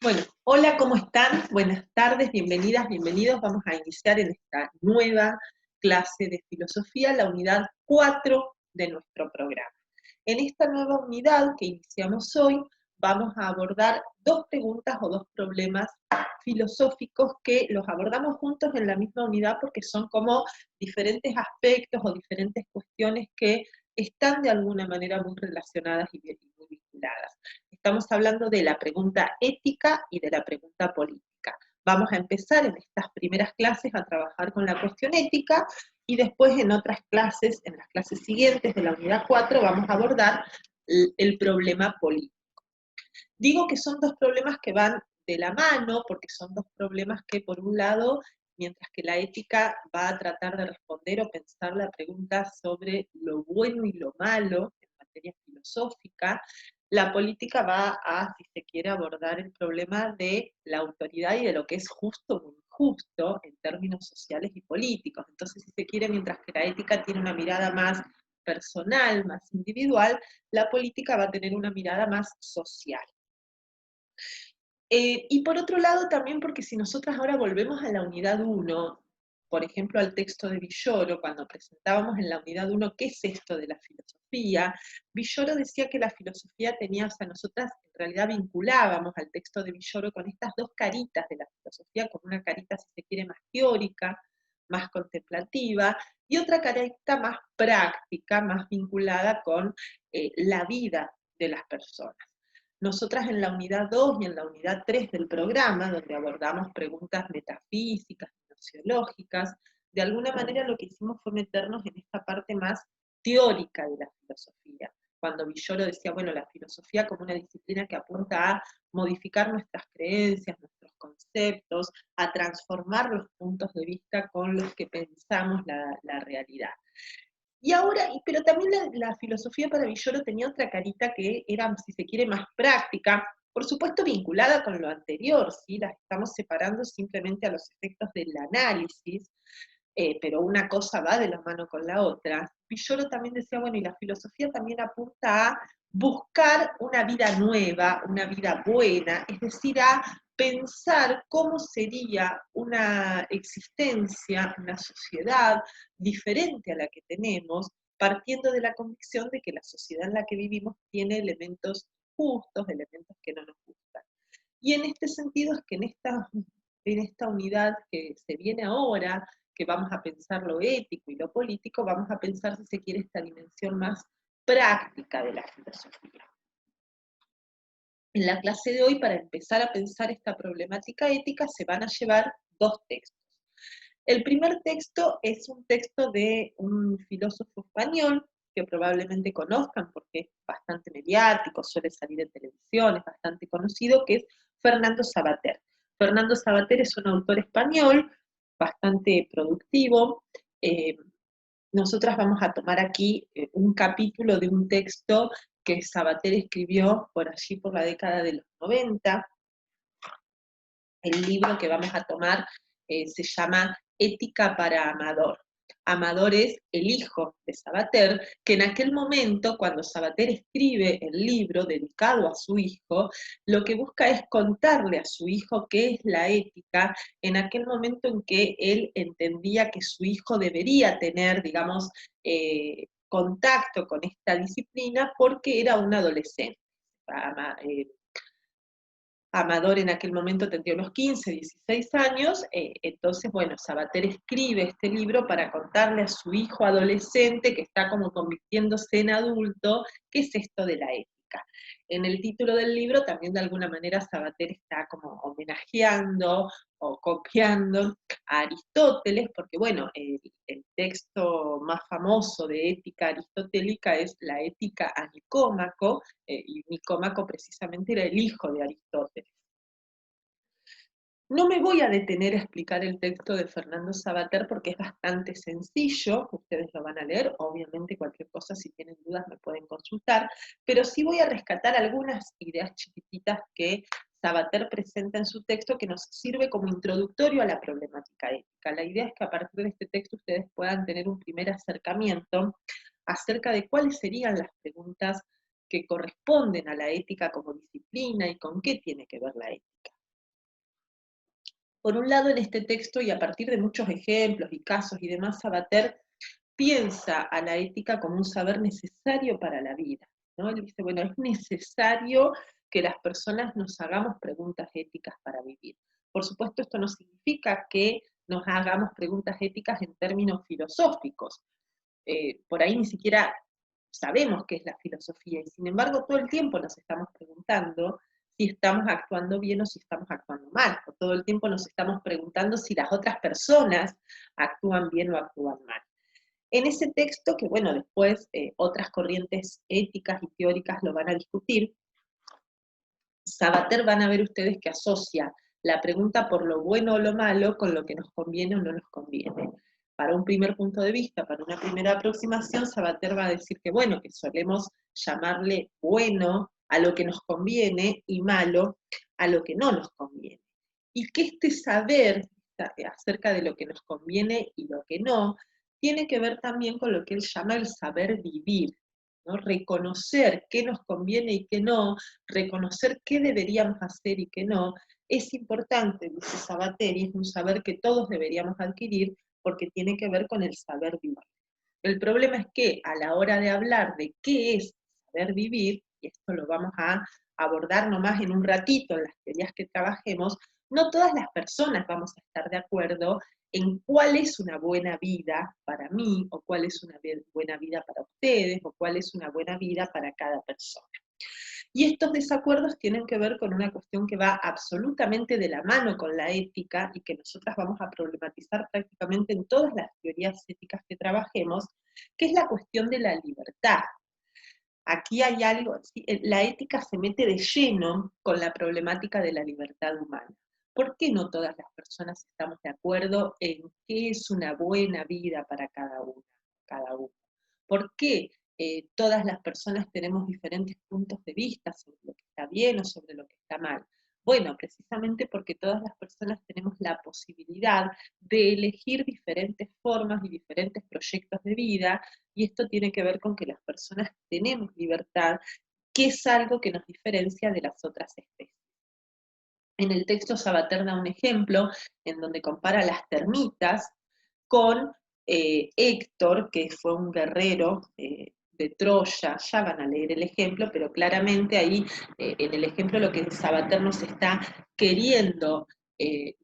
Bueno, hola, ¿cómo están? Buenas tardes, bienvenidas, bienvenidos. Vamos a iniciar en esta nueva clase de filosofía, la unidad 4 de nuestro programa. En esta nueva unidad que iniciamos hoy, vamos a abordar dos preguntas o dos problemas filosóficos que los abordamos juntos en la misma unidad porque son como diferentes aspectos o diferentes cuestiones que están de alguna manera muy relacionadas y muy vinculadas. Estamos hablando de la pregunta ética y de la pregunta política. Vamos a empezar en estas primeras clases a trabajar con la cuestión ética y después en otras clases, en las clases siguientes de la unidad 4, vamos a abordar el problema político. Digo que son dos problemas que van de la mano, porque son dos problemas que, por un lado, mientras que la ética va a tratar de responder o pensar la pregunta sobre lo bueno y lo malo en materia filosófica, la política va a, si se quiere, abordar el problema de la autoridad y de lo que es justo o injusto en términos sociales y políticos. Entonces, si se quiere, mientras que la ética tiene una mirada más personal, más individual, la política va a tener una mirada más social. Y por otro lado también porque si nosotras ahora volvemos a la unidad 1, por ejemplo al texto de Villoro, cuando presentábamos en la unidad 1 qué es esto de la filosofía, Villoro decía que la filosofía tenía, o sea, nosotras en realidad vinculábamos al texto de Villoro con estas dos caritas de la filosofía, con una carita, si se quiere, más teórica, más contemplativa, y otra carita más práctica, más vinculada con la vida de las personas. Nosotras en la unidad 2 y en la unidad 3 del programa, donde abordamos preguntas metafísicas, sociológicas, de alguna manera lo que hicimos fue meternos en esta parte más teórica de la filosofía. Cuando Villoro decía, bueno, la filosofía como una disciplina que apunta a modificar nuestras creencias, nuestros conceptos, a transformar los puntos de vista con los que pensamos la realidad. Y ahora, pero también la filosofía para Villoro tenía otra carita que era, si se quiere, más práctica, por supuesto vinculada con lo anterior, ¿sí? Las estamos separando simplemente a los efectos del análisis, pero una cosa va de la mano con la otra. Villoro también decía, bueno, y la filosofía también apunta a buscar una vida nueva, una vida buena, es decir, a pensar cómo sería una existencia, una sociedad diferente a la que tenemos, partiendo de la convicción de que la sociedad en la que vivimos tiene elementos justos, elementos que no nos gustan. Y en este sentido es que en esta unidad que se viene ahora, que vamos a pensar lo ético y lo político, vamos a pensar, si se quiere, esta dimensión más práctica de la filosofía. En la clase de hoy, para empezar a pensar esta problemática ética, se van a llevar dos textos. El primer texto es un texto de un filósofo español que probablemente conozcan porque es bastante mediático, suele salir en televisión, es bastante conocido, que es Fernando Savater. Fernando Savater es un autor español bastante productivo. Nosotras vamos a tomar aquí un capítulo de un texto que Savater escribió por allí por la década de los 90. El libro que vamos a tomar se llama Ética para Amador. Amador es el hijo de Savater, que en aquel momento, cuando Savater escribe el libro dedicado a su hijo, lo que busca es contarle a su hijo qué es la ética en aquel momento en que él entendía que su hijo debería tener, digamos, contacto con esta disciplina porque era un adolescente. Amador en aquel momento tendría unos 15, 16 años, entonces, bueno, Savater escribe este libro para contarle a su hijo adolescente que está como convirtiéndose en adulto, qué es esto de la ética. En el título del libro también de alguna manera Savater está como homenajeando o copiando a Aristóteles, porque bueno, el texto más famoso de ética aristotélica es la Ética a Nicómaco, y Nicómaco precisamente era el hijo de Aristóteles. No me voy a detener a explicar el texto de Fernando Savater porque es bastante sencillo, ustedes lo van a leer, obviamente cualquier cosa, si tienen dudas me pueden consultar, pero sí voy a rescatar algunas ideas chiquititas que Savater presenta en su texto que nos sirve como introductorio a la problemática ética. La idea es que a partir de este texto ustedes puedan tener un primer acercamiento acerca de cuáles serían las preguntas que corresponden a la ética como disciplina y con qué tiene que ver la ética. Por un lado, en este texto, y a partir de muchos ejemplos y casos y demás, Sabater piensa a la ética como un saber necesario para la vida, ¿no? Él dice, bueno, es necesario que las personas nos hagamos preguntas éticas para vivir. Por supuesto, esto no significa que nos hagamos preguntas éticas en términos filosóficos. Por ahí ni siquiera sabemos qué es la filosofía, y sin embargo todo el tiempo nos estamos preguntando si estamos actuando bien o si estamos actuando mal, o todo el tiempo nos estamos preguntando si las otras personas actúan bien o actúan mal. En ese texto, que bueno, después otras corrientes éticas y teóricas lo van a discutir, Sabater van a ver ustedes que asocia la pregunta por lo bueno o lo malo con lo que nos conviene o no nos conviene. Para un primer punto de vista, para una primera aproximación, Sabater va a decir que bueno, que solemos llamarle bueno a lo que nos conviene y malo a lo que no nos conviene. Y que este saber acerca de lo que nos conviene y lo que no, tiene que ver también con lo que él llama el saber vivir, ¿no? Reconocer qué nos conviene y qué no, reconocer qué deberíamos hacer y qué no, es importante, dice Sabater, y es un saber que todos deberíamos adquirir porque tiene que ver con el saber vivir. El problema es que a la hora de hablar de qué es saber vivir, y esto lo vamos a abordar nomás en un ratito en las teorías que trabajemos, no todas las personas vamos a estar de acuerdo en cuál es una buena vida para mí, o cuál es una buena vida para ustedes, o cuál es una buena vida para cada persona. Y estos desacuerdos tienen que ver con una cuestión que va absolutamente de la mano con la ética y que nosotras vamos a problematizar prácticamente en todas las teorías éticas que trabajemos, que es la cuestión de la libertad. Aquí hay algo, ¿sí? La ética se mete de lleno con la problemática de la libertad humana. ¿Por qué no todas las personas estamos de acuerdo en qué es una buena vida para cada una, cada uno? ¿Por qué todas las personas tenemos diferentes puntos de vista sobre lo que está bien o sobre lo que está mal? Bueno, precisamente porque todas las personas tenemos la posibilidad de elegir diferentes formas y diferentes proyectos de vida, y esto tiene que ver con que las personas tenemos libertad, que es algo que nos diferencia de las otras especies. En el texto Sabater da un ejemplo en donde compara las termitas con Héctor, que fue un guerrero de Troya. Ya van a leer el ejemplo, pero claramente ahí en el ejemplo lo que Sabater nos está queriendo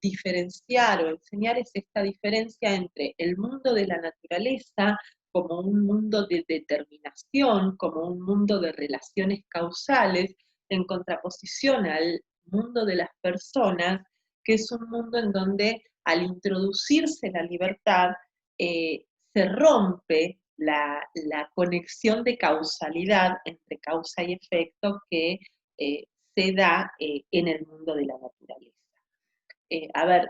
diferenciar o enseñar es esta diferencia entre el mundo de la naturaleza como un mundo de determinación, como un mundo de relaciones causales, en contraposición al mundo de las personas, que es un mundo en donde al introducirse la libertad, se rompe la conexión de causalidad entre causa y efecto que se da en el mundo de la naturaleza. A ver,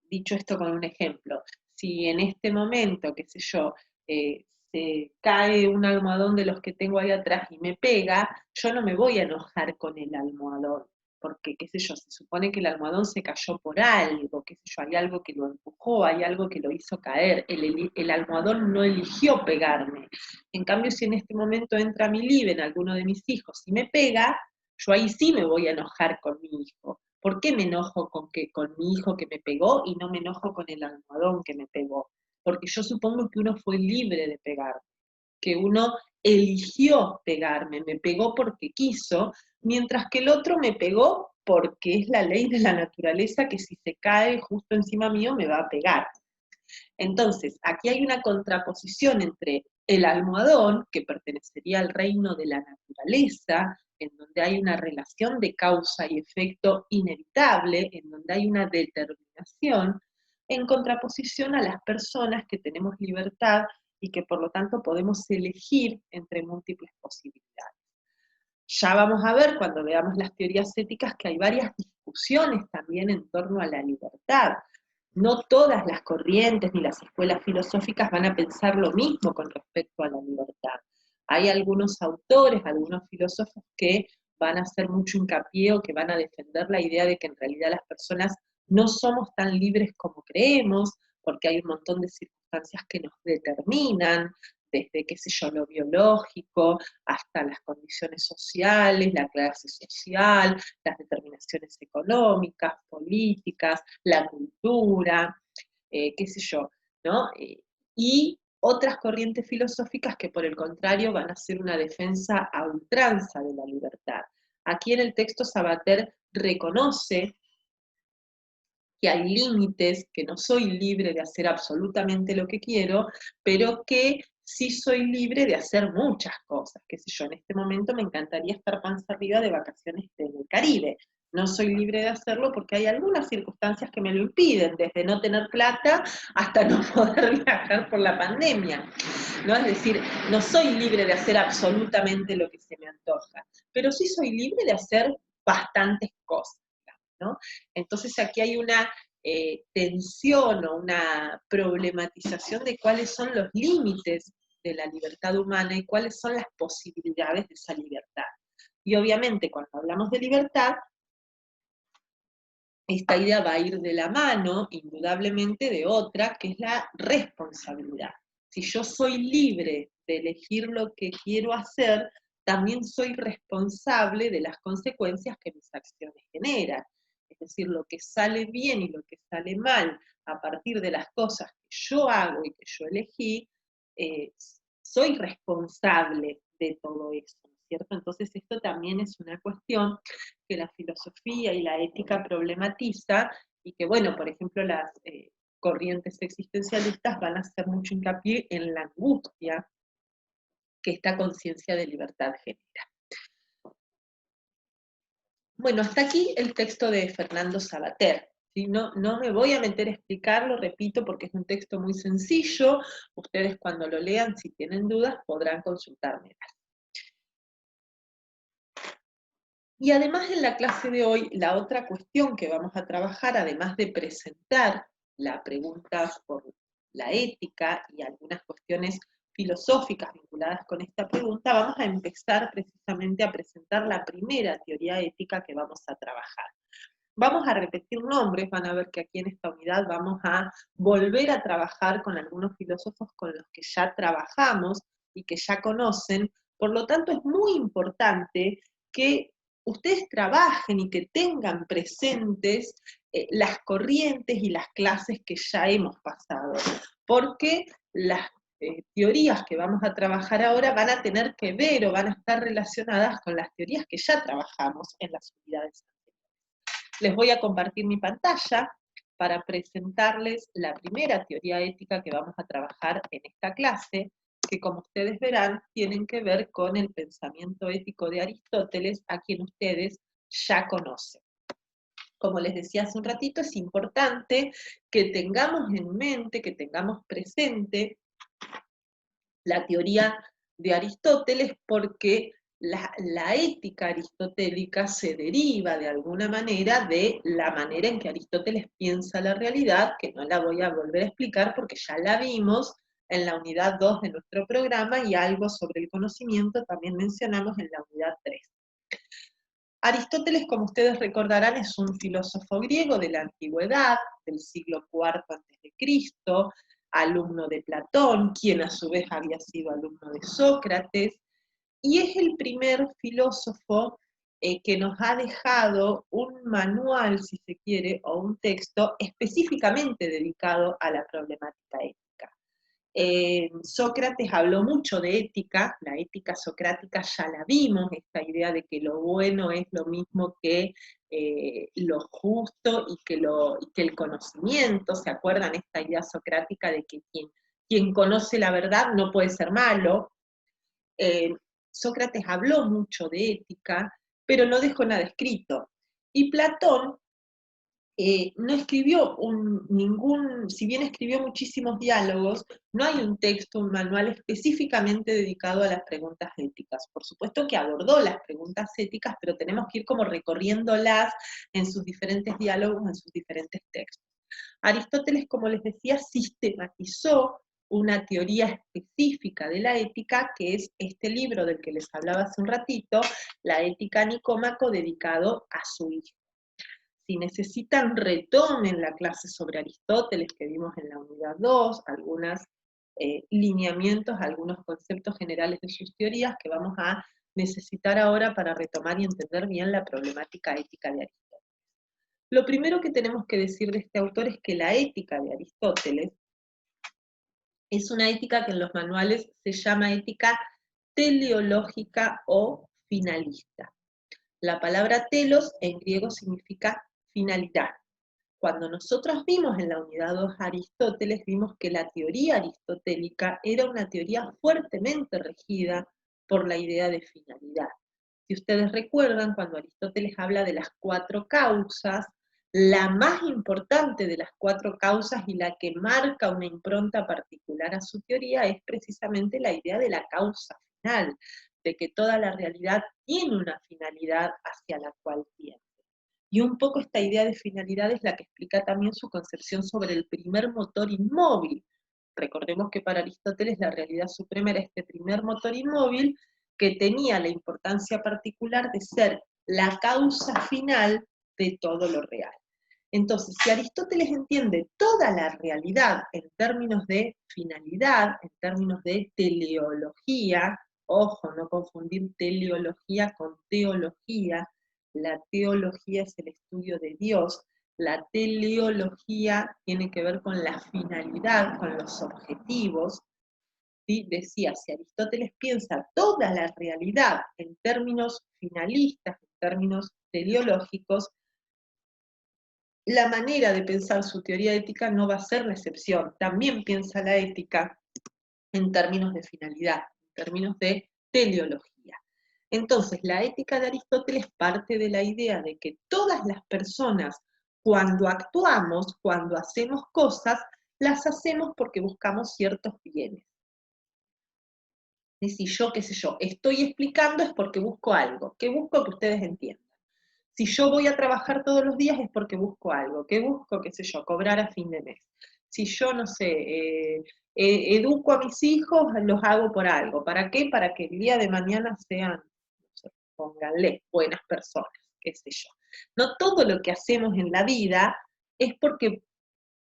dicho esto con un ejemplo, si en este momento, qué sé yo, se cae un almohadón de los que tengo ahí atrás y me pega, yo no me voy a enojar con el almohadón, porque, qué sé yo, se supone que el almohadón se cayó por algo, qué sé yo, hay algo que lo empujó, hay algo que lo hizo caer, el almohadón no eligió pegarme. En cambio, si en este momento entra mi en alguno de mis hijos, y me pega, yo ahí sí me voy a enojar con mi hijo. ¿Por qué me enojo con mi hijo que me pegó y no me enojo con el almohadón que me pegó? Porque yo supongo que uno fue libre de pegar, que uno eligió pegarme, me pegó porque quiso, mientras que el otro me pegó porque es la ley de la naturaleza que si se cae justo encima mío me va a pegar. Entonces, aquí hay una contraposición entre el almohadón, que pertenecería al reino de la naturaleza, en donde hay una relación de causa y efecto inevitable, en donde hay una determinación, en contraposición a las personas que tenemos libertad y que por lo tanto podemos elegir entre múltiples posibilidades. Ya vamos a ver cuando veamos las teorías éticas que hay varias discusiones también en torno a la libertad. No todas las corrientes ni las escuelas filosóficas van a pensar lo mismo con respecto a la libertad. Hay algunos autores, algunos filósofos que van a hacer mucho hincapié o que van a defender la idea de que en realidad las personas no somos tan libres como creemos, porque hay un montón de circunstancias que nos determinan, desde, qué sé yo, lo biológico, hasta las condiciones sociales, la clase social, las determinaciones económicas, políticas, políticas, la cultura, qué sé yo, ¿no? Y otras corrientes filosóficas que por el contrario van a ser una defensa a ultranza de la libertad. Aquí en el texto Sabater reconoce que hay límites, que no soy libre de hacer absolutamente lo que quiero, pero que sí soy libre de hacer muchas cosas. Qué sé yo, en este momento me encantaría estar panza arriba de vacaciones en el Caribe. No soy libre de hacerlo porque hay algunas circunstancias que me lo impiden, desde no tener plata hasta no poder viajar por la pandemia, ¿no? Es decir, no soy libre de hacer absolutamente lo que se me antoja, pero sí soy libre de hacer bastantes cosas, ¿no? Entonces aquí hay una tensión o una problematización de cuáles son los límites de la libertad humana y cuáles son las posibilidades de esa libertad. Y obviamente cuando hablamos de libertad, esta idea va a ir de la mano, indudablemente, de otra, que es la responsabilidad. Si yo soy libre de elegir lo que quiero hacer, también soy responsable de las consecuencias que mis acciones generan. Es decir, lo que sale bien y lo que sale mal a partir de las cosas que yo hago y que yo elegí, eh, soy responsable de todo eso, ¿no es cierto? Entonces esto también es una cuestión que la filosofía y la ética problematiza y que, bueno, por ejemplo, las corrientes existencialistas van a hacer mucho hincapié en la angustia que esta conciencia de libertad genera. Bueno, hasta aquí el texto de Fernando Sabater. ¿Sí? No me voy a meter a explicarlo, repito, porque es un texto muy sencillo. Ustedes cuando lo lean, si tienen dudas, podrán consultarme. Y además en la clase de hoy, la otra cuestión que vamos a trabajar, además de presentar la pregunta por la ética y algunas cuestiones filosóficas vinculadas con esta pregunta, vamos a empezar precisamente a presentar la primera teoría ética que vamos a trabajar. Vamos a repetir nombres, van a ver que aquí en esta unidad vamos a volver a trabajar con algunos filósofos con los que ya trabajamos y que ya conocen, por lo tanto es muy importante que ustedes trabajen y que tengan presentes las corrientes y las clases que ya hemos pasado, porque las teorías que vamos a trabajar ahora van a tener que ver o van a estar relacionadas con las teorías que ya trabajamos en las unidades anteriores. Les voy a compartir mi pantalla para presentarles la primera teoría ética que vamos a trabajar en esta clase, que como ustedes verán, tienen que ver con el pensamiento ético de Aristóteles, a quien ustedes ya conocen. Como les decía hace un ratito, es importante que tengamos en mente, que tengamos presente la teoría de Aristóteles porque la ética aristotélica se deriva de alguna manera de la manera en que Aristóteles piensa la realidad, que no la voy a volver a explicar porque ya la vimos en la unidad 2 de nuestro programa y algo sobre el conocimiento también mencionamos en la unidad 3. Aristóteles, como ustedes recordarán, es un filósofo griego de la antigüedad, del siglo IV a.C., alumno de Platón, quien a su vez había sido alumno de Sócrates, y es el primer filósofo que nos ha dejado un manual, si se quiere, o un texto específicamente dedicado a la problemática ética. Sócrates habló mucho de ética, la ética socrática ya la vimos, esta idea de que lo bueno es lo mismo que lo justo y que el conocimiento, ¿se acuerdan esta idea socrática de que quien conoce la verdad no puede ser malo? Eh, Sócrates habló mucho de ética, pero no dejó nada escrito. Y Platón no escribió si bien escribió muchísimos diálogos, no hay un texto, un manual específicamente dedicado a las preguntas éticas. Por supuesto que abordó las preguntas éticas, pero tenemos que ir como recorriéndolas en sus diferentes diálogos, en sus diferentes textos. Aristóteles, como les decía, sistematizó una teoría específica de la ética, que es este libro del que les hablaba hace un ratito, La Ética Nicómaco, dedicado a su hijo. Si necesitan, retomen la clase sobre Aristóteles que vimos en la unidad 2, algunos lineamientos, algunos conceptos generales de sus teorías que vamos a necesitar ahora para retomar y entender bien la problemática ética de Aristóteles. Lo primero que tenemos que decir de este autor es que la ética de Aristóteles es una ética que en los manuales se llama ética teleológica o finalista. La palabra telos en griego significa finalidad. Cuando nosotros vimos en la unidad 2 Aristóteles, vimos que la teoría aristotélica era una teoría fuertemente regida por la idea de finalidad. Si ustedes recuerdan, cuando Aristóteles habla de las 4 causas, la más importante de las 4 causas y la que marca una impronta particular a su teoría es precisamente la idea de la causa final, de que toda la realidad tiene una finalidad hacia la cual tiende. Y un poco esta idea de finalidad es la que explica también su concepción sobre el primer motor inmóvil. Recordemos que para Aristóteles la realidad suprema era este primer motor inmóvil que tenía la importancia particular de ser la causa final de todo lo real. Entonces, si Aristóteles entiende toda la realidad en términos de finalidad, en términos de teleología, ojo, no confundir teleología con teología, la teología es el estudio de Dios, la teleología tiene que ver con la finalidad, con los objetivos. ¿Sí? Decía, si Aristóteles piensa toda la realidad en términos finalistas, en términos teleológicos, la manera de pensar su teoría ética no va a ser la excepción. También piensa la ética en términos de finalidad, en términos de teleología. Entonces, la ética de Aristóteles parte de la idea de que todas las personas, cuando actuamos, cuando hacemos cosas, las hacemos porque buscamos ciertos bienes. Y si yo, qué sé yo, estoy explicando es porque busco algo. ¿Qué busco? Que ustedes entiendan. Si yo voy a trabajar todos los días es porque busco algo. ¿Qué busco? Qué sé yo, cobrar a fin de mes. Si yo, no sé, educo a mis hijos, los hago por algo. ¿Para qué? Para que el día de mañana sean, no sé, pónganle, buenas personas, qué sé yo. No todo lo que hacemos en la vida es porque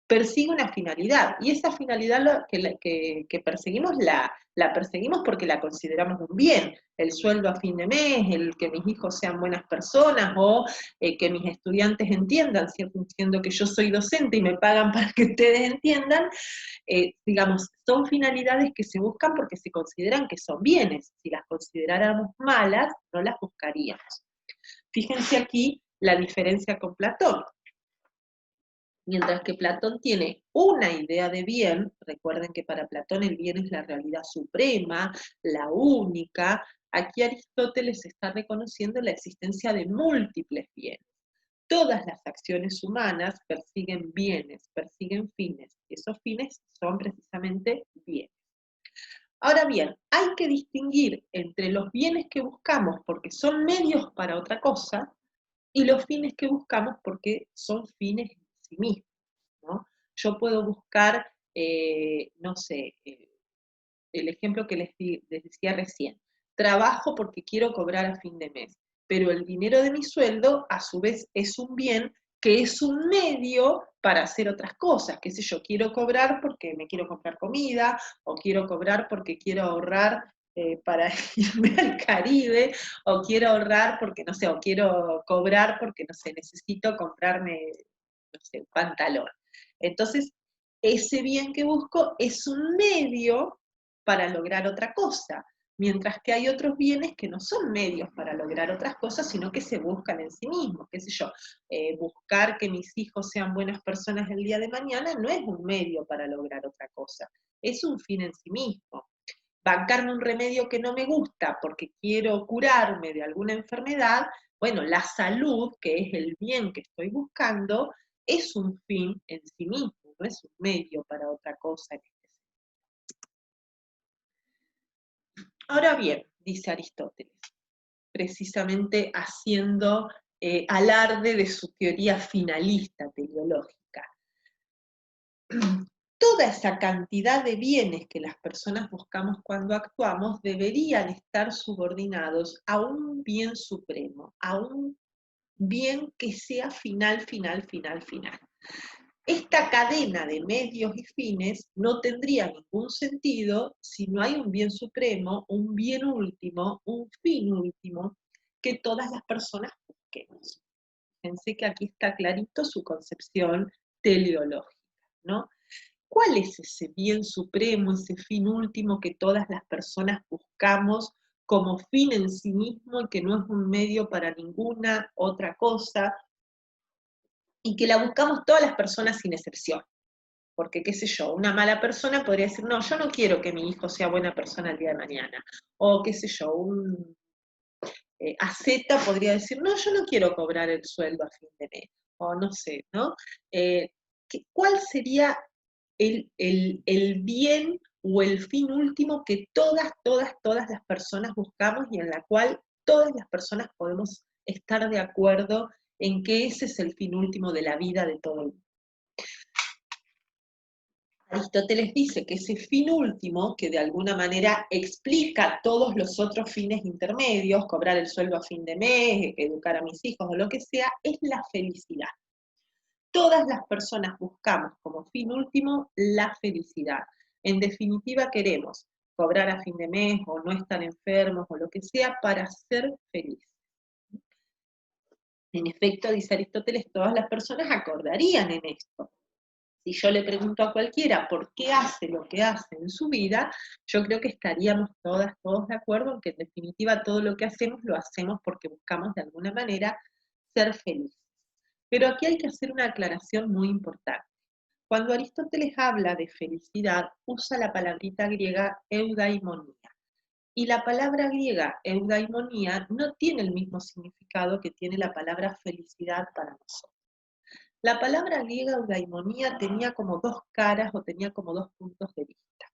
persigue una finalidad, y esa finalidad que perseguimos la perseguimos porque la consideramos un bien, el sueldo a fin de mes, el que mis hijos sean buenas personas, o que mis estudiantes entiendan, siendo que yo soy docente y me pagan para que ustedes entiendan, digamos, son finalidades que se buscan porque se consideran que son bienes, si las consideráramos malas, no las buscaríamos. Fíjense aquí la diferencia con Platón. Mientras que Platón tiene una idea de bien, recuerden que para Platón el bien es la realidad suprema, la única, aquí Aristóteles está reconociendo la existencia de múltiples bienes. Todas las acciones humanas persiguen bienes, persiguen fines. Esos fines son precisamente bienes. Ahora bien, hay que distinguir entre los bienes que buscamos porque son medios para otra cosa y los fines que buscamos porque son fines en sí mismos. ¿No? Yo puedo buscar, no sé, el ejemplo que les decía recién, trabajo porque quiero cobrar a fin de mes, pero el dinero de mi sueldo a su vez es un bien que es un medio para hacer otras cosas, qué sé yo, quiero cobrar porque me quiero comprar comida, o quiero cobrar porque quiero ahorrar para irme al Caribe, o quiero ahorrar porque, no sé, o quiero cobrar porque, no sé, necesito comprarme, no sé, un pantalón. Entonces, ese bien que busco es un medio para lograr otra cosa, mientras que hay otros bienes que no son medios para lograr otras cosas, sino que se buscan en sí mismos, qué sé yo, buscar que mis hijos sean buenas personas el día de mañana no es un medio para lograr otra cosa, es un fin en sí mismo. Bancarme un remedio que no me gusta porque quiero curarme de alguna enfermedad, bueno, la salud, que es el bien que estoy buscando, es un fin en sí mismo, no es un medio para otra cosa. Ahora bien, dice Aristóteles, precisamente haciendo alarde de su teoría finalista teleológica. Toda esa cantidad de bienes que las personas buscamos cuando actuamos deberían estar subordinados a un bien supremo, a un bien que sea final, final, final, final. Esta cadena de medios y fines no tendría ningún sentido si no hay un bien supremo, un bien último, un fin último que todas las personas busquemos. Fíjense que aquí está clarito su concepción teleológica, ¿no? ¿Cuál es ese bien supremo, ese fin último que todas las personas buscamos como fin en sí mismo y que no es un medio para ninguna otra cosa y que la buscamos todas las personas sin excepción? Porque, qué sé yo, una mala persona podría decir, no, yo no quiero que mi hijo sea buena persona el día de mañana. O, qué sé yo, un asceta podría decir, no, yo no quiero cobrar el sueldo a fin de mes. O no sé, ¿no? Eh, ¿Cuál sería el bien o el fin último que todas las personas buscamos y en la cual todas las personas podemos estar de acuerdo en que ese es el fin último de la vida de todo el mundo? Aristóteles dice que ese fin último, que de alguna manera explica todos los otros fines intermedios, cobrar el sueldo a fin de mes, educar a mis hijos o lo que sea, es la felicidad. Todas las personas buscamos como fin último la felicidad. En definitiva, queremos cobrar a fin de mes o no estar enfermos o lo que sea para ser felices. En efecto, dice Aristóteles, todas las personas acordarían en esto. Si yo le pregunto a cualquiera por qué hace lo que hace en su vida, yo creo que estaríamos todos de acuerdo en que en definitiva todo lo que hacemos lo hacemos porque buscamos de alguna manera ser felices. Pero aquí hay que hacer una aclaración muy importante. Cuando Aristóteles habla de felicidad, usa la palabrita griega eudaimonía. Y la palabra griega eudaimonía no tiene el mismo significado que tiene la palabra felicidad para nosotros. La palabra griega eudaimonía tenía como dos caras o tenía como dos puntos de vista.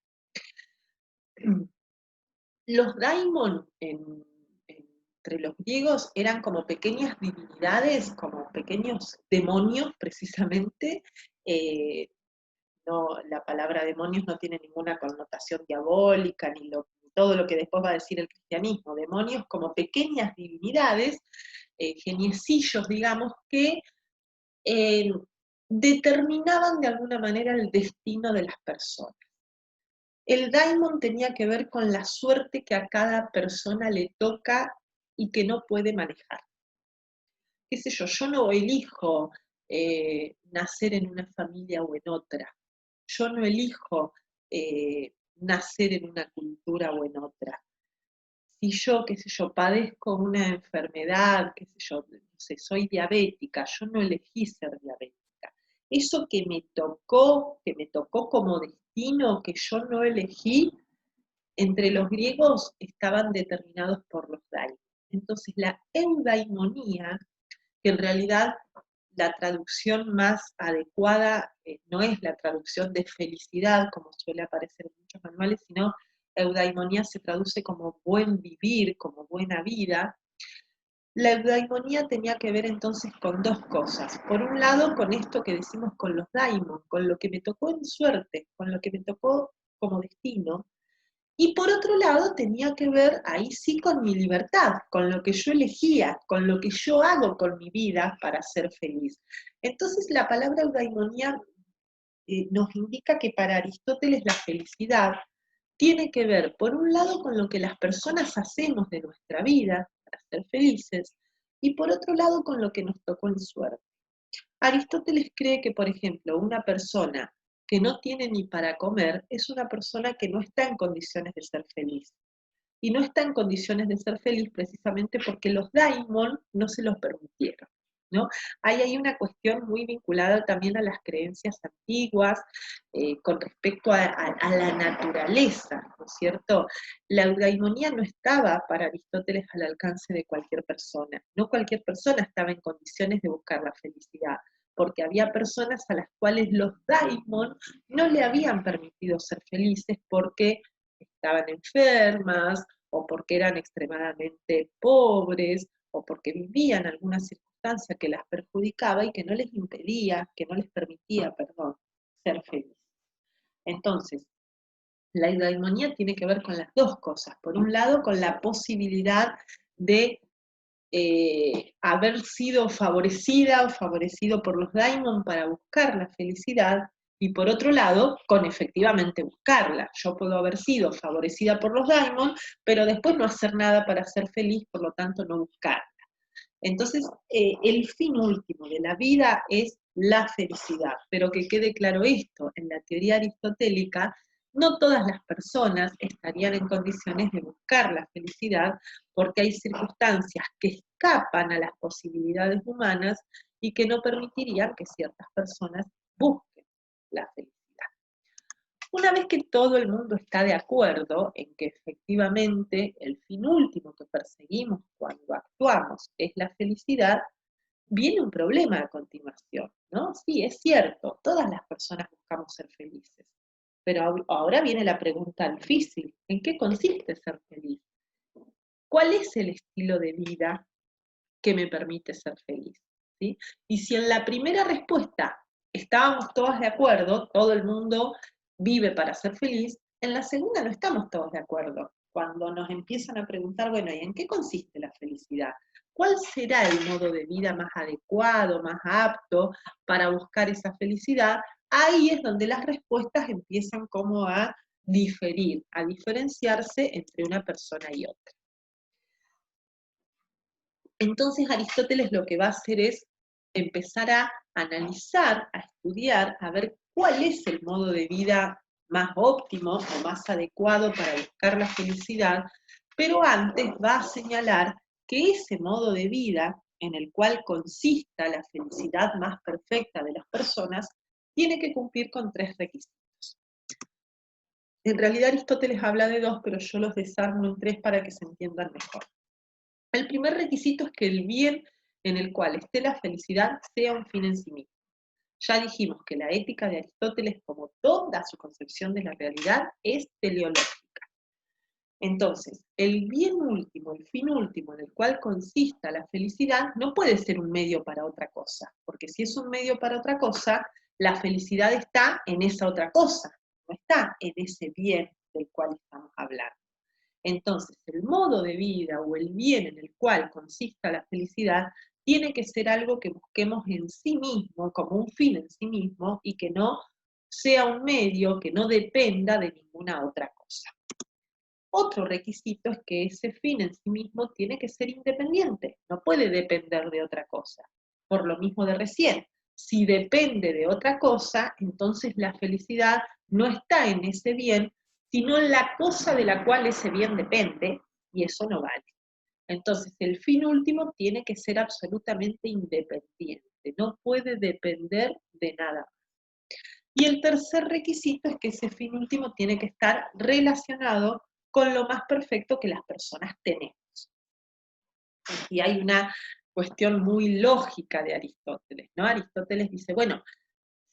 Los daimon entre los griegos eran como pequeñas divinidades, como pequeños demonios precisamente. No, la palabra demonios no tiene ninguna connotación diabólica, ni todo lo que después va a decir el cristianismo. Demonios como pequeñas divinidades, geniecillos, digamos, que determinaban de alguna manera el destino de las personas. El daimon tenía que ver con la suerte que a cada persona le toca y que no puede manejar. Qué sé yo no elijo nacer en una familia o en otra. Yo no elijo nacer en una cultura o en otra. Si yo, qué sé yo, padezco una enfermedad, qué sé yo, no sé, soy diabética, yo no elegí ser diabética. Eso que me tocó como destino, que yo no elegí, entre los griegos estaban determinados por los daimon. Entonces la eudaimonía, que en realidad la traducción más adecuada no es la traducción de felicidad, como suele aparecer en muchos manuales, sino eudaimonía se traduce como buen vivir, como buena vida. La eudaimonía tenía que ver entonces con dos cosas. Por un lado, con esto que decimos con los daimon, con lo que me tocó en suerte, con lo que me tocó como destino, y por otro lado tenía que ver ahí sí con mi libertad, con lo que yo elegía, con lo que yo hago con mi vida para ser feliz. Entonces la palabra eudaimonía nos indica que para Aristóteles la felicidad tiene que ver, por un lado, con lo que las personas hacemos de nuestra vida para ser felices, y por otro lado, con lo que nos tocó en suerte. Aristóteles cree que, por ejemplo, una persona que no tiene ni para comer es una persona que no está en condiciones de ser feliz. Y no está en condiciones de ser feliz precisamente porque los daimon no se los permitieron, ¿no? Ahí hay una cuestión muy vinculada también a las creencias antiguas con respecto a la naturaleza, ¿no es cierto? La eudaimonía no estaba para Aristóteles al alcance de cualquier persona. No cualquier persona estaba en condiciones de buscar la felicidad, porque había personas a las cuales los daimon no le habían permitido ser felices porque estaban enfermas, o porque eran extremadamente pobres, o porque vivían alguna circunstancia que las perjudicaba y que no les impedía, que no les permitía, perdón, ser felices. Entonces, la eudaimonía tiene que ver con las dos cosas. Por un lado, con la posibilidad de haber sido favorecida o favorecido por los daimon para buscar la felicidad, y por otro lado, con efectivamente buscarla. Yo puedo haber sido favorecida por los daimon, pero después no hacer nada para ser feliz, por lo tanto no buscarla. Entonces, el fin último de la vida es la felicidad, pero que quede claro esto, en la teoría aristotélica, no todas las personas estarían en condiciones de buscar la felicidad porque hay circunstancias que escapan a las posibilidades humanas y que no permitirían que ciertas personas busquen la felicidad. Una vez que todo el mundo está de acuerdo en que efectivamente el fin último que perseguimos cuando actuamos es la felicidad, viene un problema a continuación, ¿no? Sí, es cierto, todas las personas buscamos ser felices, pero ahora viene la pregunta difícil, ¿en qué consiste ser feliz? ¿Cuál es el estilo de vida que me permite ser feliz? ¿Sí? Y si en la primera respuesta estábamos todos de acuerdo, todo el mundo vive para ser feliz, en la segunda no estamos todos de acuerdo. Cuando nos empiezan a preguntar, bueno, ¿y en qué consiste la felicidad? ¿Cuál será el modo de vida más adecuado, más apto para buscar esa felicidad? Ahí es donde las respuestas empiezan como a diferir, a diferenciarse entre una persona y otra. Entonces Aristóteles lo que va a hacer es empezar a analizar, a estudiar, a ver cuál es el modo de vida más óptimo o más adecuado para buscar la felicidad, pero antes va a señalar que ese modo de vida en el cual consista la felicidad más perfecta de las personas tiene que cumplir con 3 requisitos. En realidad Aristóteles habla de 2, pero yo los desarmo en 3 para que se entiendan mejor. El primer requisito es que el bien en el cual esté la felicidad sea un fin en sí mismo. Ya dijimos que la ética de Aristóteles, como toda su concepción de la realidad, es teleológica. Entonces, el bien último, el fin último en el cual consista la felicidad, no puede ser un medio para otra cosa, porque si es un medio para otra cosa, la felicidad está en esa otra cosa, no está en ese bien del cual estamos hablando. Entonces, el modo de vida o el bien en el cual consista la felicidad tiene que ser algo que busquemos en sí mismo, como un fin en sí mismo, y que no sea un medio que no dependa de ninguna otra cosa. Otro requisito es que ese fin en sí mismo tiene que ser independiente, no puede depender de otra cosa. Por lo mismo de recién, si depende de otra cosa, entonces la felicidad no está en ese bien, sino en la cosa de la cual ese bien depende, y eso no vale. Entonces, el fin último tiene que ser absolutamente independiente, no puede depender de nada. Y el tercer requisito es que ese fin último tiene que estar relacionado con lo más perfecto que las personas tenemos. Y hay una cuestión muy lógica de Aristóteles, ¿no? Aristóteles dice, bueno,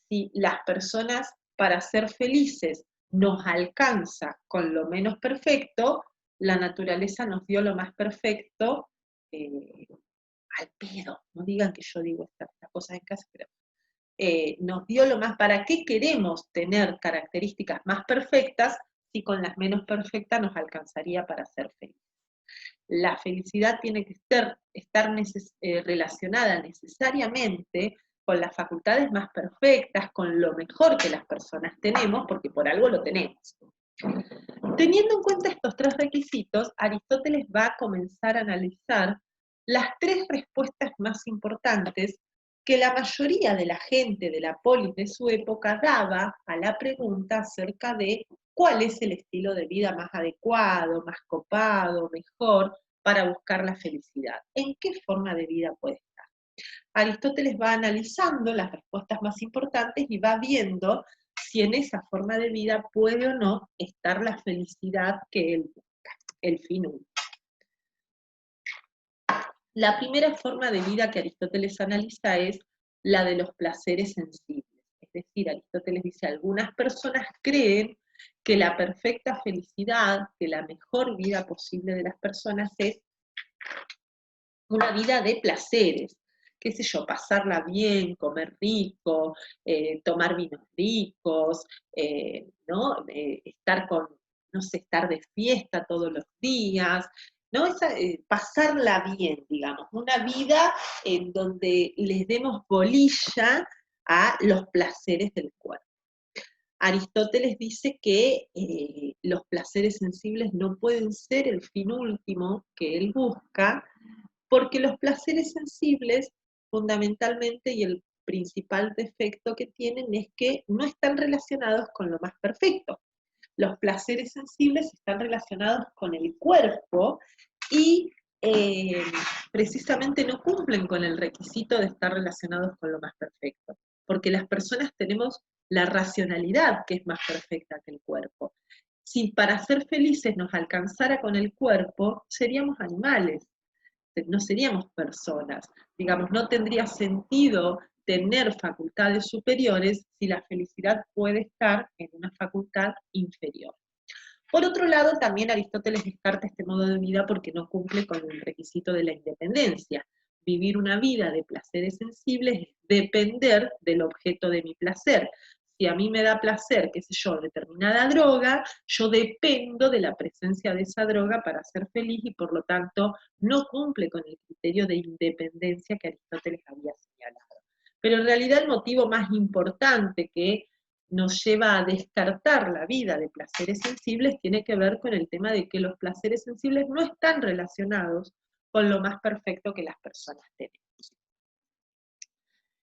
si las personas para ser felices nos alcanza con lo menos perfecto, la naturaleza nos dio lo más perfecto al pedo. No digan que yo digo estas cosas en casa, pero nos dio lo más, ¿para qué queremos tener características más perfectas si con las menos perfectas nos alcanzaría para ser felices? La felicidad tiene que estar relacionada necesariamente con las facultades más perfectas, con lo mejor que las personas tenemos, porque por algo lo tenemos. Teniendo en cuenta estos 3 requisitos, Aristóteles va a comenzar a analizar las 3 respuestas más importantes que la mayoría de la gente de la polis de su época daba a la pregunta acerca de cuál es el estilo de vida más adecuado, más copado, mejor para buscar la felicidad. ¿En qué forma de vida puede estar? Aristóteles va analizando las respuestas más importantes y va viendo si en esa forma de vida puede o no estar la felicidad que él busca, el fin último. La primera forma de vida que Aristóteles analiza es la de los placeres sensibles. Es decir, Aristóteles dice, algunas personas creen que la perfecta felicidad, que la mejor vida posible de las personas es una vida de placeres, qué sé yo, pasarla bien, comer rico, tomar vinos ricos, ¿no? Estar con, no sé, estar de fiesta todos los días, ¿no? Pasarla bien, digamos, una vida en donde les demos bolilla a los placeres del cuerpo. Aristóteles dice que los placeres sensibles no pueden ser el fin último que él busca, porque los placeres sensibles, fundamentalmente, y el principal defecto que tienen es que no están relacionados con lo más perfecto. Los placeres sensibles están relacionados con el cuerpo y eh, precisamente no cumplen con el requisito de estar relacionados con lo más perfecto, porque las personas tenemos la racionalidad que es más perfecta que el cuerpo. Si para ser felices nos alcanzara con el cuerpo, seríamos animales, no seríamos personas. Digamos, no tendría sentido tener facultades superiores si la felicidad puede estar en una facultad inferior. Por otro lado, también Aristóteles descarta este modo de vida porque no cumple con el requisito de la independencia. Vivir una vida de placeres sensibles es depender del objeto de mi placer. Si a mí me da placer, qué sé yo, determinada droga, yo dependo de la presencia de esa droga para ser feliz y por lo tanto no cumple con el criterio de independencia que Aristóteles había señalado. Pero en realidad el motivo más importante que nos lleva a descartar la vida de placeres sensibles tiene que ver con el tema de que los placeres sensibles no están relacionados con lo más perfecto que las personas tenemos.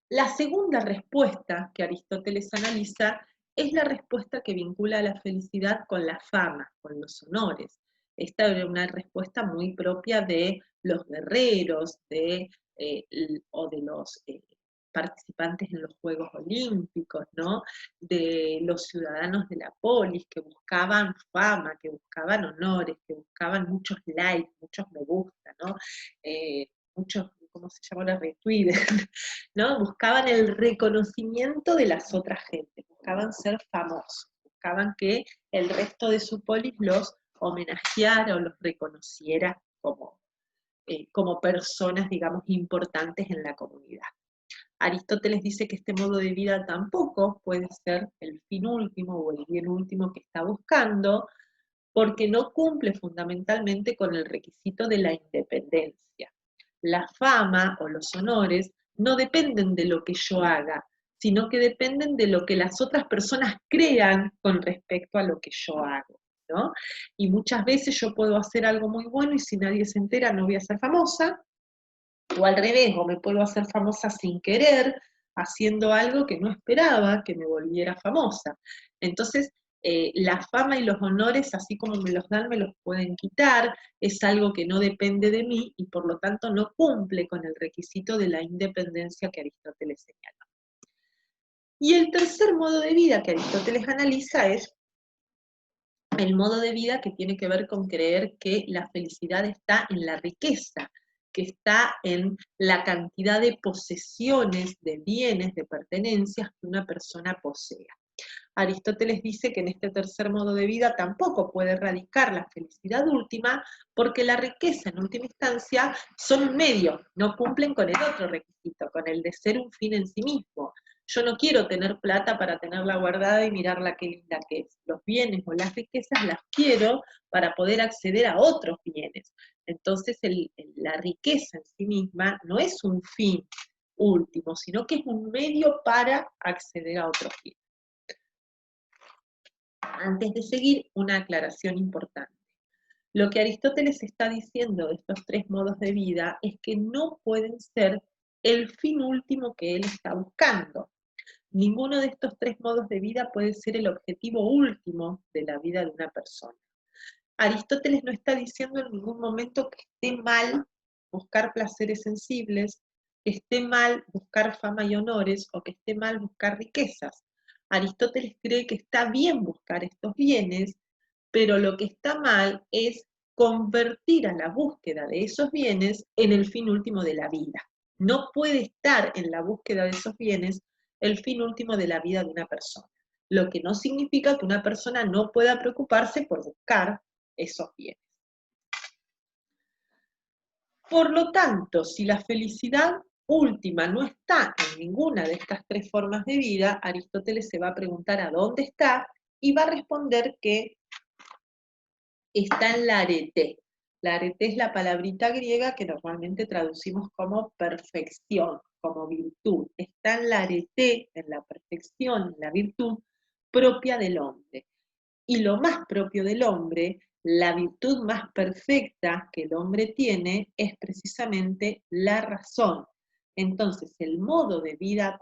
La segunda respuesta que Aristóteles analiza es la respuesta que vincula a la felicidad con la fama, con los honores. Esta era una respuesta muy propia de los guerreros o de los participantes en los Juegos Olímpicos, ¿no? De los ciudadanos de la polis que buscaban fama, que buscaban honores, que buscaban muchos likes, muchos me gusta, ¿no? Muchos, ¿cómo se llama? Los retweets, ¿no? Buscaban el reconocimiento de las otras gentes, buscaban ser famosos, buscaban que el resto de su polis los homenajeara o los reconociera como personas, digamos, importantes en la comunidad. Aristóteles dice que este modo de vida tampoco puede ser el fin último o el bien último que está buscando, porque no cumple fundamentalmente con el requisito de la independencia. La fama o los honores no dependen de lo que yo haga, sino que dependen de lo que las otras personas crean con respecto a lo que yo hago, ¿no? Y muchas veces yo puedo hacer algo muy bueno y si nadie se entera no voy a ser famosa, o al revés, o me puedo hacer famosa sin querer, haciendo algo que no esperaba que me volviera famosa. Entonces, la fama y los honores, así como me los dan, me los pueden quitar, es algo que no depende de mí y por lo tanto no cumple con el requisito de la independencia que Aristóteles señala. Y el tercer modo de vida que Aristóteles analiza es el modo de vida que tiene que ver con creer que la felicidad está en la riqueza, que está en la cantidad de posesiones, de bienes, de pertenencias que una persona posea. Aristóteles dice que en este tercer modo de vida tampoco puede radicar la felicidad última, porque la riqueza en última instancia son un medio, no cumplen con el otro requisito, con el de ser un fin en sí mismo. Yo no quiero tener plata para tenerla guardada y mirarla qué linda que es. Los bienes o las riquezas las quiero para poder acceder a otros bienes. Entonces la riqueza en sí misma no es un fin último, sino que es un medio para acceder a otros bienes. Antes de seguir, una aclaración importante. Lo que Aristóteles está diciendo de estos tres modos de vida es que no pueden ser el fin último que él está buscando. Ninguno de estos tres modos de vida puede ser el objetivo último de la vida de una persona. Aristóteles no está diciendo en ningún momento que esté mal buscar placeres sensibles, que esté mal buscar fama y honores o que esté mal buscar riquezas. Aristóteles cree que está bien buscar estos bienes, pero lo que está mal es convertir a la búsqueda de esos bienes en el fin último de la vida. No puede estar en la búsqueda de esos bienes el fin último de la vida de una persona, lo que no significa que una persona no pueda preocuparse por buscar esos bienes. Por lo tanto, si la felicidad última no está en ninguna de estas tres formas de vida, Aristóteles se va a preguntar a dónde está y va a responder que está en la arete. La arete es la palabrita griega que normalmente traducimos como perfección, como virtud. Está en la arete, en la perfección, en la virtud propia del hombre. Y lo más propio del hombre la virtud más perfecta que el hombre tiene es precisamente la razón. Entonces, el modo de vida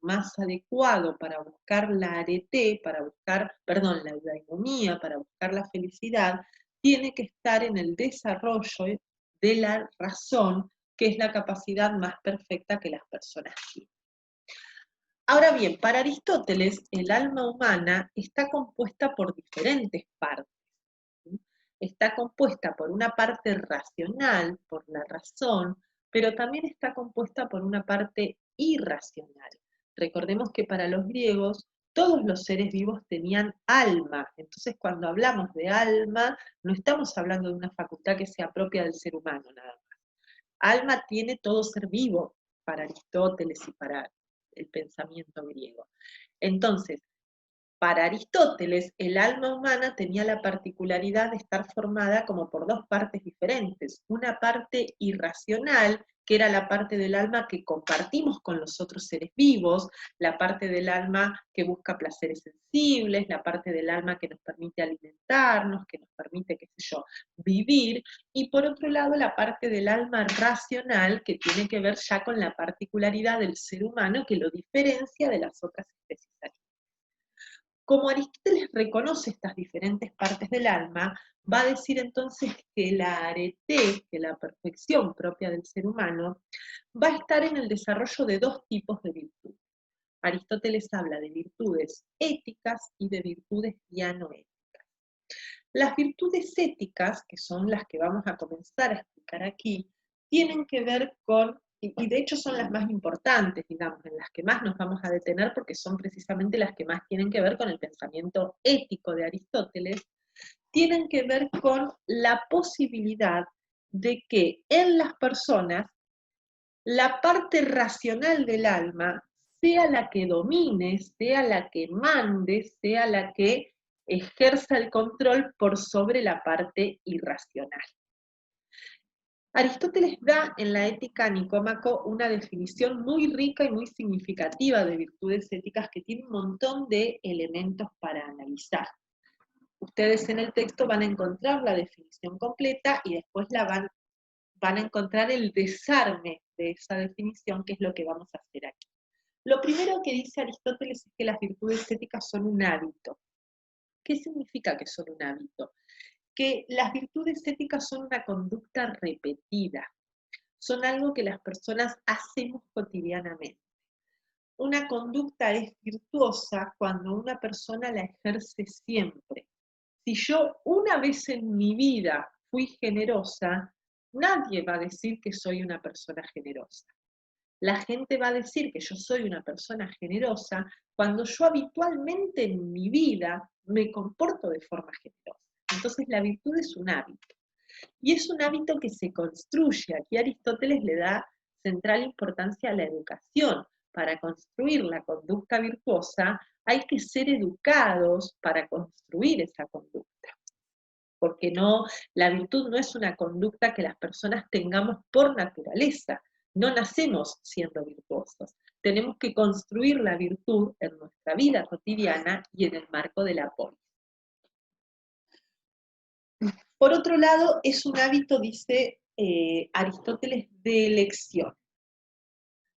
más adecuado para buscar la arete, la eudaimonía, para buscar la felicidad, tiene que estar en el desarrollo de la razón, que es la capacidad más perfecta que las personas tienen. Ahora bien, para Aristóteles, el alma humana está compuesta por diferentes partes. Está compuesta por una parte racional, por la razón, pero también está compuesta por una parte irracional. Recordemos que para los griegos todos los seres vivos tenían alma. Entonces, cuando hablamos de alma, no estamos hablando de una facultad que sea propia del ser humano, nada más. Alma tiene todo ser vivo para Aristóteles y para el pensamiento griego. Entonces, para Aristóteles, el alma humana tenía la particularidad de estar formada como por dos partes diferentes. Una parte irracional, que era la parte del alma que compartimos con los otros seres vivos, la parte del alma que busca placeres sensibles, la parte del alma que nos permite alimentarnos, que nos permite, qué sé yo, vivir, y por otro lado la parte del alma racional, que tiene que ver ya con la particularidad del ser humano que lo diferencia de las otras especies animales. Como Aristóteles reconoce estas diferentes partes del alma, va a decir entonces que la arete, que la perfección propia del ser humano, va a estar en el desarrollo de dos tipos de virtudes. Aristóteles habla de virtudes éticas y de virtudes dianoéticas. Las virtudes éticas, que son las que vamos a comenzar a explicar aquí, tienen que ver con, y de hecho son las más importantes, digamos, en las que más nos vamos a detener porque son precisamente las que más tienen que ver con el pensamiento ético de Aristóteles, tienen que ver con la posibilidad de que en las personas la parte racional del alma sea la que domine, sea la que mande, sea la que ejerza el control por sobre la parte irracional. Aristóteles da en la Ética a Nicómaco una definición muy rica y muy significativa de virtudes éticas que tiene un montón de elementos para analizar. Ustedes en el texto van a encontrar la definición completa y después van a encontrar el desarme de esa definición, que es lo que vamos a hacer aquí. Lo primero que dice Aristóteles es que las virtudes éticas son un hábito. ¿Qué significa que son un hábito? Que las virtudes éticas son una conducta repetida, son algo que las personas hacemos cotidianamente. Una conducta es virtuosa cuando una persona la ejerce siempre. Si yo una vez en mi vida fui generosa, nadie va a decir que soy una persona generosa. La gente va a decir que yo soy una persona generosa cuando yo habitualmente en mi vida me comporto de forma generosa. Entonces la virtud es un hábito. Y es un hábito que se construye. Aquí Aristóteles le da central importancia a la educación. Para construir la conducta virtuosa hay que ser educados para construir esa conducta. Porque no, la virtud no es una conducta que las personas tengamos por naturaleza. No nacemos siendo virtuosos. Tenemos que construir la virtud en nuestra vida cotidiana y en el marco de la polis. Por otro lado, es un hábito, dice Aristóteles, de elección.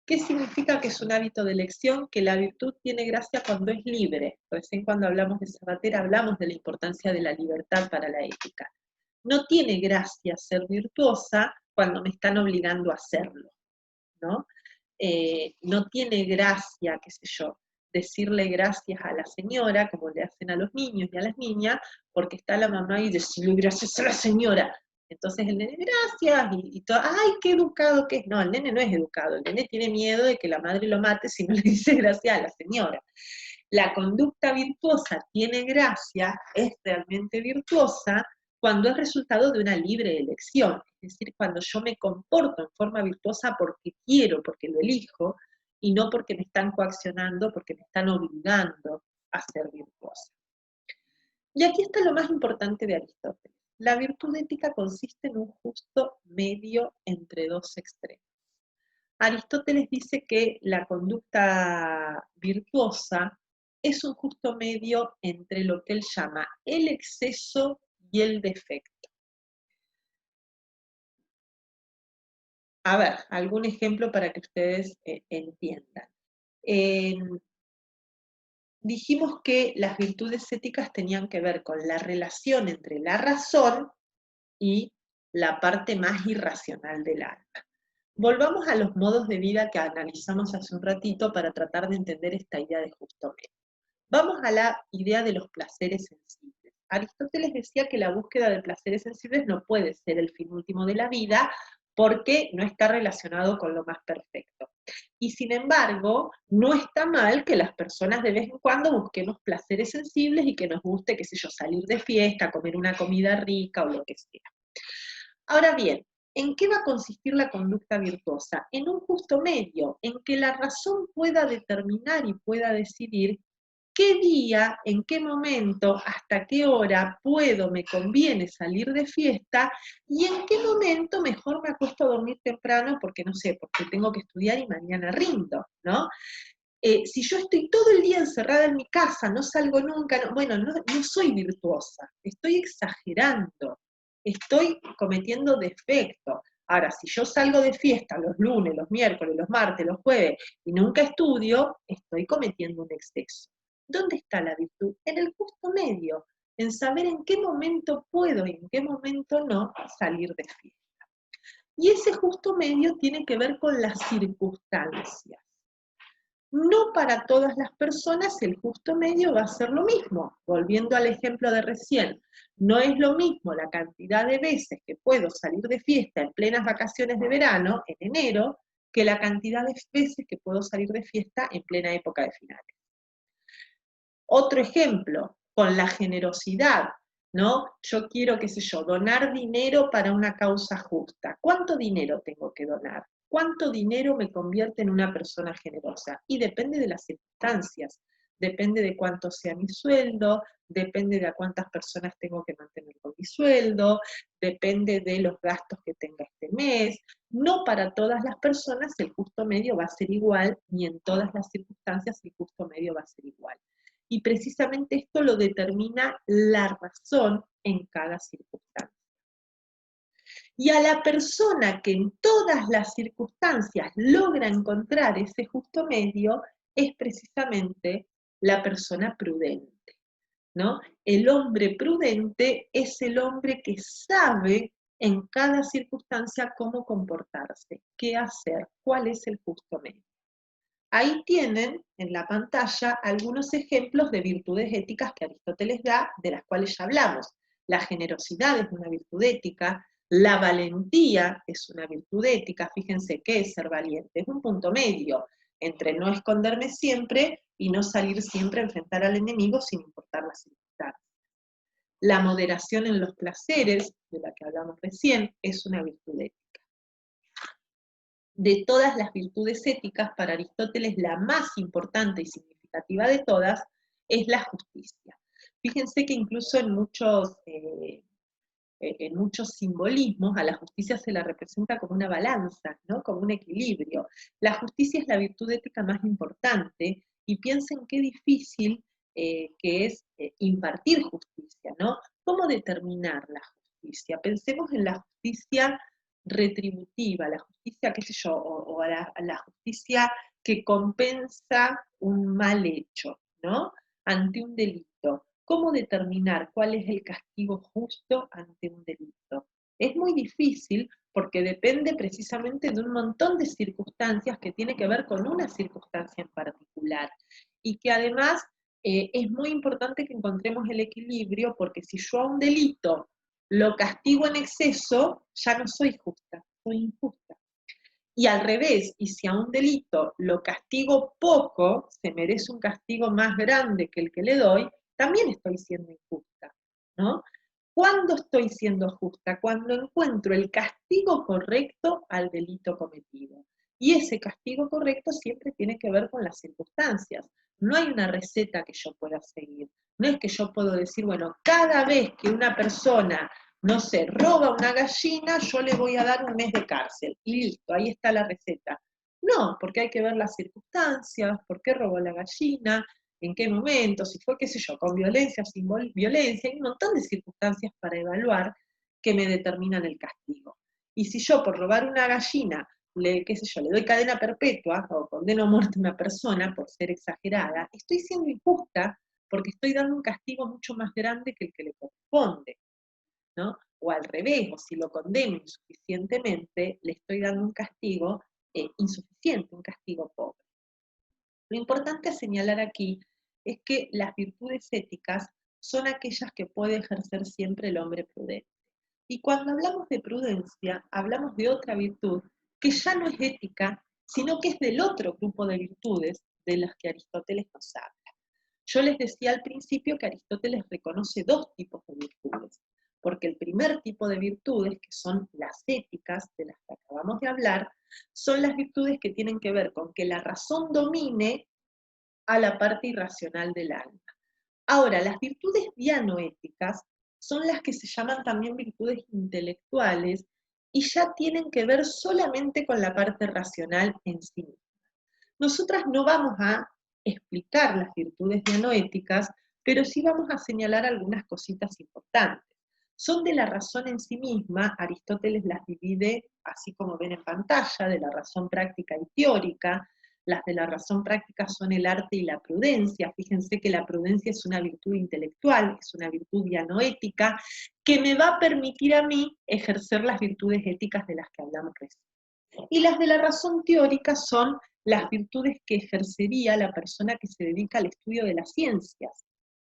¿Qué significa que es un hábito de elección? Que la virtud tiene gracia cuando es libre. Recién cuando hablamos de Sabater hablamos de la importancia de la libertad para la ética. No tiene gracia ser virtuosa cuando me están obligando a hacerlo, ¿no? No tiene gracia, qué sé yo, decirle gracias a la señora, como le hacen a los niños y a las niñas, porque está la mamá y decirle gracias a la señora. Entonces el nene, gracias, y todo, ¡ay, qué educado que es! No, el nene no es educado, el nene tiene miedo de que la madre lo mate si no le dice gracias a la señora. La conducta virtuosa tiene gracia, es realmente virtuosa, cuando es resultado de una libre elección, es decir, cuando yo me comporto en forma virtuosa porque quiero, porque lo elijo, y no porque me están coaccionando, porque me están obligando a ser virtuosa. Y aquí está lo más importante de Aristóteles. La virtud ética consiste en un justo medio entre dos extremos. Aristóteles dice que la conducta virtuosa es un justo medio entre lo que él llama el exceso y el defecto. A ver, algún ejemplo para que ustedes entiendan. Dijimos que las virtudes éticas tenían que ver con la relación entre la razón y la parte más irracional del alma. Volvamos a los modos de vida que analizamos hace un ratito para tratar de entender esta idea de justo medio. Vamos a la idea de los placeres sensibles. Aristóteles decía que la búsqueda de placeres sensibles no puede ser el fin último de la vida porque no está relacionado con lo más perfecto. Y sin embargo, no está mal que las personas de vez en cuando busquemos placeres sensibles y que nos guste, qué sé yo, salir de fiesta, comer una comida rica o lo que sea. Ahora bien, ¿en qué va a consistir la conducta virtuosa? En un justo medio, en que la razón pueda determinar y pueda decidir qué día, en qué momento, hasta qué hora puedo, me conviene salir de fiesta y en qué momento mejor me acuesto a dormir temprano porque no sé, porque tengo que estudiar y mañana rindo, ¿no? Si yo estoy todo el día encerrada en mi casa, no salgo nunca, no soy virtuosa, estoy exagerando, estoy cometiendo defectos. Ahora, si yo salgo de fiesta los lunes, los miércoles, los martes, los jueves y nunca estudio, estoy cometiendo un exceso. ¿Dónde está la virtud? En el justo medio, en saber en qué momento puedo y en qué momento no salir de fiesta. Y ese justo medio tiene que ver con las circunstancias. No para todas las personas el justo medio va a ser lo mismo. Volviendo al ejemplo de recién, no es lo mismo la cantidad de veces que puedo salir de fiesta en plenas vacaciones de verano, en enero, que la cantidad de veces que puedo salir de fiesta en plena época de finales. Otro ejemplo, con la generosidad, ¿no? Yo quiero, qué sé yo, donar dinero para una causa justa. ¿Cuánto dinero tengo que donar? ¿Cuánto dinero me convierte en una persona generosa? Y depende de las circunstancias, depende de cuánto sea mi sueldo, depende de a cuántas personas tengo que mantener con mi sueldo, depende de los gastos que tenga este mes. No para todas las personas el justo medio va a ser igual, ni en todas las circunstancias el justo medio va a ser igual. Y precisamente esto lo determina la razón en cada circunstancia. Y a la persona que en todas las circunstancias logra encontrar ese justo medio es precisamente la persona prudente, ¿no? El hombre prudente es el hombre que sabe en cada circunstancia cómo comportarse, qué hacer, cuál es el justo medio. Ahí tienen en la pantalla algunos ejemplos de virtudes éticas que Aristóteles da, de las cuales ya hablamos. La generosidad es una virtud ética, la valentía es una virtud ética. Fíjense qué es ser valiente, es un punto medio entre no esconderme siempre y no salir siempre a enfrentar al enemigo sin importar las circunstancias. La moderación en los placeres, de la que hablamos recién, es una virtud ética. De todas las virtudes éticas, para Aristóteles la más importante y significativa de todas es la justicia. Fíjense que incluso en muchos simbolismos a la justicia se la representa como una balanza, ¿no? Como un equilibrio. La justicia es la virtud ética más importante y piensen qué difícil que es impartir justicia, ¿no? ¿Cómo determinar la justicia? Pensemos en la justicia retributiva, la justicia, qué sé yo, o la justicia que compensa un mal hecho, ¿no? Ante un delito. ¿Cómo determinar cuál es el castigo justo ante un delito? Es muy difícil porque depende precisamente de un montón de circunstancias que tiene que ver con una circunstancia en particular y que además es muy importante que encontremos el equilibrio porque si yo a un delito lo castigo en exceso, ya no soy justa, soy injusta. Y al revés, y si a un delito lo castigo poco, se merece un castigo más grande que el que le doy, también estoy siendo injusta, ¿no? ¿Cuándo estoy siendo justa? Cuando encuentro el castigo correcto al delito cometido. Y ese castigo correcto siempre tiene que ver con las circunstancias. No hay una receta que yo pueda seguir. No es que yo puedo decir, bueno, cada vez que una persona no sé, roba una gallina, yo le voy a dar un mes de cárcel. Y listo, ahí está la receta. No, porque hay que ver las circunstancias, por qué robó la gallina, en qué momento, si fue, qué sé yo, con violencia, sin violencia, hay un montón de circunstancias para evaluar que me determinan el castigo. Y si yo por robar una gallina, qué sé yo, le doy cadena perpetua o condeno a muerte a una persona por ser exagerada, estoy siendo injusta porque estoy dando un castigo mucho más grande que el que le corresponde, ¿no? O al revés, o si lo condeno insuficientemente, le estoy dando un castigo insuficiente, un castigo pobre. Lo importante a señalar aquí es que las virtudes éticas son aquellas que puede ejercer siempre el hombre prudente. Y cuando hablamos de prudencia, hablamos de otra virtud que ya no es ética, sino que es del otro grupo de virtudes de las que Aristóteles nos habla. Yo les decía al principio que Aristóteles reconoce dos tipos de virtudes, porque el primer tipo de virtudes, que son las éticas, de las que acabamos de hablar, son las virtudes que tienen que ver con que la razón domine a la parte irracional del alma. Ahora, las virtudes dianoéticas son las que se llaman también virtudes intelectuales y ya tienen que ver solamente con la parte racional en sí misma. Nosotras no vamos a explicar las virtudes dianoéticas, pero sí vamos a señalar algunas cositas importantes. Son de la razón en sí misma, Aristóteles las divide, así como ven en pantalla, de la razón práctica y teórica. Las de la razón práctica son el arte y la prudencia. Fíjense que la prudencia es una virtud intelectual, es una virtud dianoética, que me va a permitir a mí ejercer las virtudes éticas de las que hablamos recién. Y las de la razón teórica son las virtudes que ejercería la persona que se dedica al estudio de las ciencias,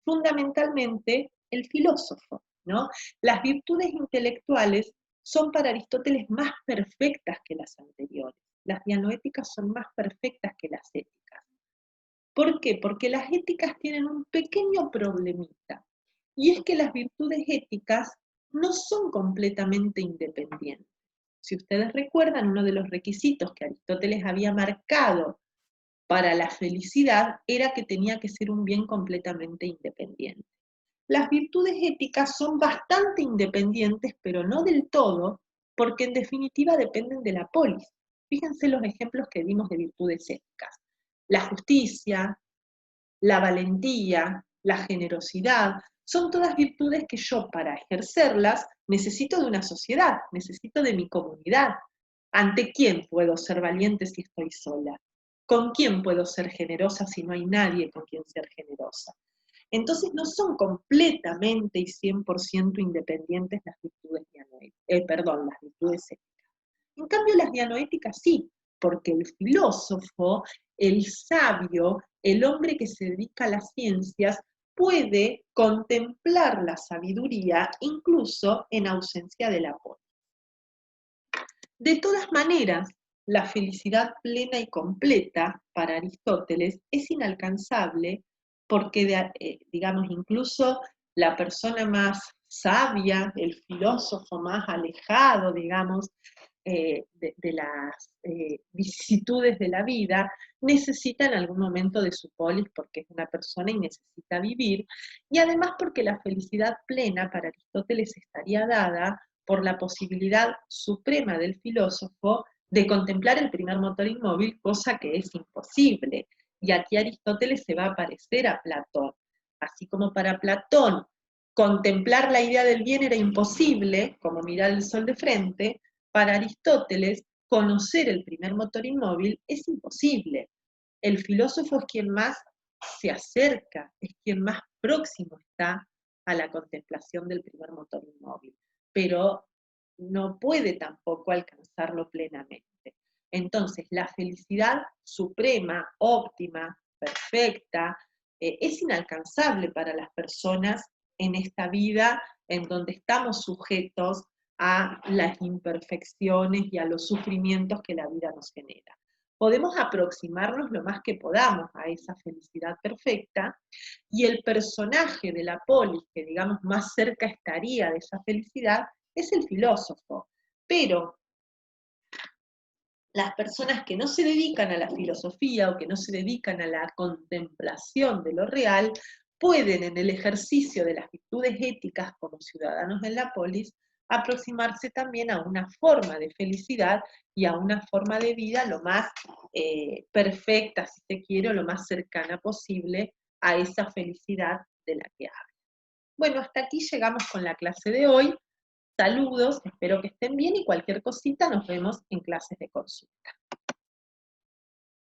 fundamentalmente el filósofo, ¿no? Las virtudes intelectuales son para Aristóteles más perfectas que las anteriores. Las dianoéticas son más perfectas que las éticas. ¿Por qué? Porque las éticas tienen un pequeño problemita, y es que las virtudes éticas no son completamente independientes. Si ustedes recuerdan, uno de los requisitos que Aristóteles había marcado para la felicidad era que tenía que ser un bien completamente independiente. Las virtudes éticas son bastante independientes, pero no del todo, porque en definitiva dependen de la polis. Fíjense los ejemplos que dimos de virtudes éticas. La justicia, la valentía, la generosidad, son todas virtudes que yo para ejercerlas necesito de una sociedad, necesito de mi comunidad. ¿Ante quién puedo ser valiente si estoy sola? ¿Con quién puedo ser generosa si no hay nadie con quien ser generosa? Entonces no son completamente y 100% independientes las virtudes las virtudes éticas. En cambio las dianoéticas sí, porque el filósofo, el sabio, el hombre que se dedica a las ciencias, puede contemplar la sabiduría incluso en ausencia del apoyo. De todas maneras, la felicidad plena y completa para Aristóteles es inalcanzable porque, digamos, incluso la persona más sabia, el filósofo más alejado, digamos, de las vicisitudes de la vida, necesita en algún momento de su polis porque es una persona y necesita vivir, y además porque la felicidad plena para Aristóteles estaría dada por la posibilidad suprema del filósofo de contemplar el primer motor inmóvil, cosa que es imposible. Y aquí Aristóteles se va a parecer a Platón. Así como para Platón contemplar la idea del bien era imposible, como mirar el sol de frente, para Aristóteles conocer el primer motor inmóvil es imposible. El filósofo es quien más se acerca, es quien más próximo está a la contemplación del primer motor inmóvil, pero no puede tampoco alcanzarlo plenamente. Entonces, la felicidad suprema, óptima, perfecta, es inalcanzable para las personas en esta vida en donde estamos sujetos a las imperfecciones y a los sufrimientos que la vida nos genera. Podemos aproximarnos lo más que podamos a esa felicidad perfecta, y el personaje de la polis que, digamos, más cerca estaría de esa felicidad es el filósofo. Pero las personas que no se dedican a la filosofía o que no se dedican a la contemplación de lo real, pueden en el ejercicio de las virtudes éticas como ciudadanos de la polis, aproximarse también a una forma de felicidad y a una forma de vida lo más perfecta, si se quiere, o lo más cercana posible a esa felicidad de la que habla. Bueno, hasta aquí llegamos con la clase de hoy. Saludos, espero que estén bien y cualquier cosita nos vemos en clases de consulta.